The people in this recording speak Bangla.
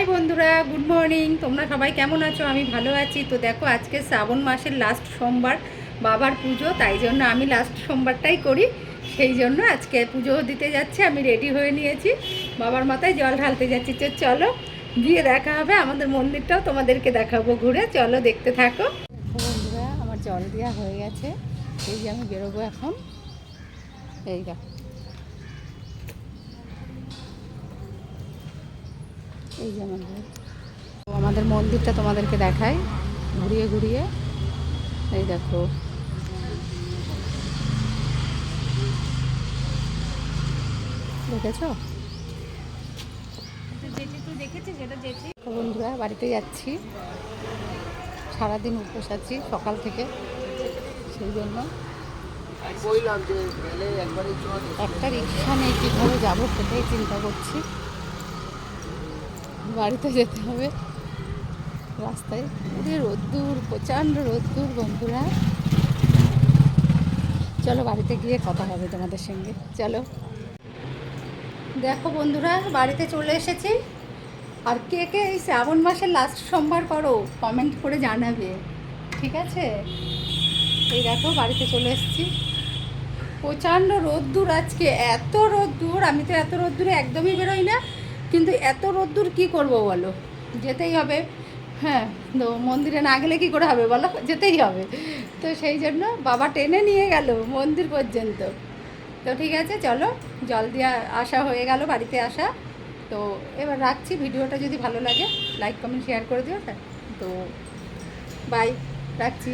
হাই বন্ধুরা, গুড মর্নিং। তোমরা সবাই কেমন আছো? আমি ভালো আছি। তো দেখো, আজকে শ্রাবণ মাসের লাস্ট সোমবার, বাবার পুজো, তাই জন্য আমি লাস্ট সোমবারটাই করি। সেই জন্য আজকে পুজো দিতে যাচ্ছি। আমি রেডি হয়ে নিয়েছি, বাবার মাথায় জল ঢালতে যাচ্ছি। তো চলো গিয়ে দেখা হবে, আমাদের মন্দিরটাও তোমাদেরকে দেখাবো ঘুরে। চলো দেখতে থাকো। বন্ধুরা, আমার জল দেওয়া হয়ে গেছে। এই যে আমি বেরোবো এখন। এই দেখো, এই যে আমাদের মন্দিরটা তোমাদেরকে দেখাই ঘুরিয়ে ঘুরিয়ে। এই দেখো, দেখেছো? বন্ধুরা, বাড়িতে যাচ্ছি। সারাদিন উপোস আছি সকাল থেকে, সেই জন্য একটা রিক্সা নিয়ে কীভাবে যাবো সেটাই চিন্তা করছি। বাড়িতে যেতে হবে। রাস্তায় পুরো রোদ্দুর, প্রচণ্ড রোদ্দুর বন্ধুরা। চলো বাড়িতে গিয়ে কথা হবে তোমাদের সঙ্গে। চলো। দেখো বন্ধুরা, বাড়িতে চলে এসেছি। আর কে কে এই শ্রাবণ মাসের লাস্ট সোমবার করো কমেন্ট করে জানাবে, ঠিক আছে? এই দেখো, বাড়িতে চলে এসেছি। প্রচণ্ড রোদ্দুর আজকে, এত রোদ্দুর। আমি তো এত রোদ্দুরে একদমই বেরোই না, কিন্তু এত রোদ্দুর কী করবো বলো, যেতেই হবে। হ্যাঁ, তো মন্দিরে না গেলে কী করে হবে বলো, যেতেই হবে। তো সেই জন্য বাবা টেনে নিয়ে গেল মন্দির পর্যন্ত। তো ঠিক আছে, চলো। জল দিয়ে আসা হয়ে গেল, বাড়িতে আসা। তো এবার রাখছি। ভিডিওটা যদি ভালো লাগে লাইক কমেন্ট শেয়ার করে দিও। তো বাই, রাখছি।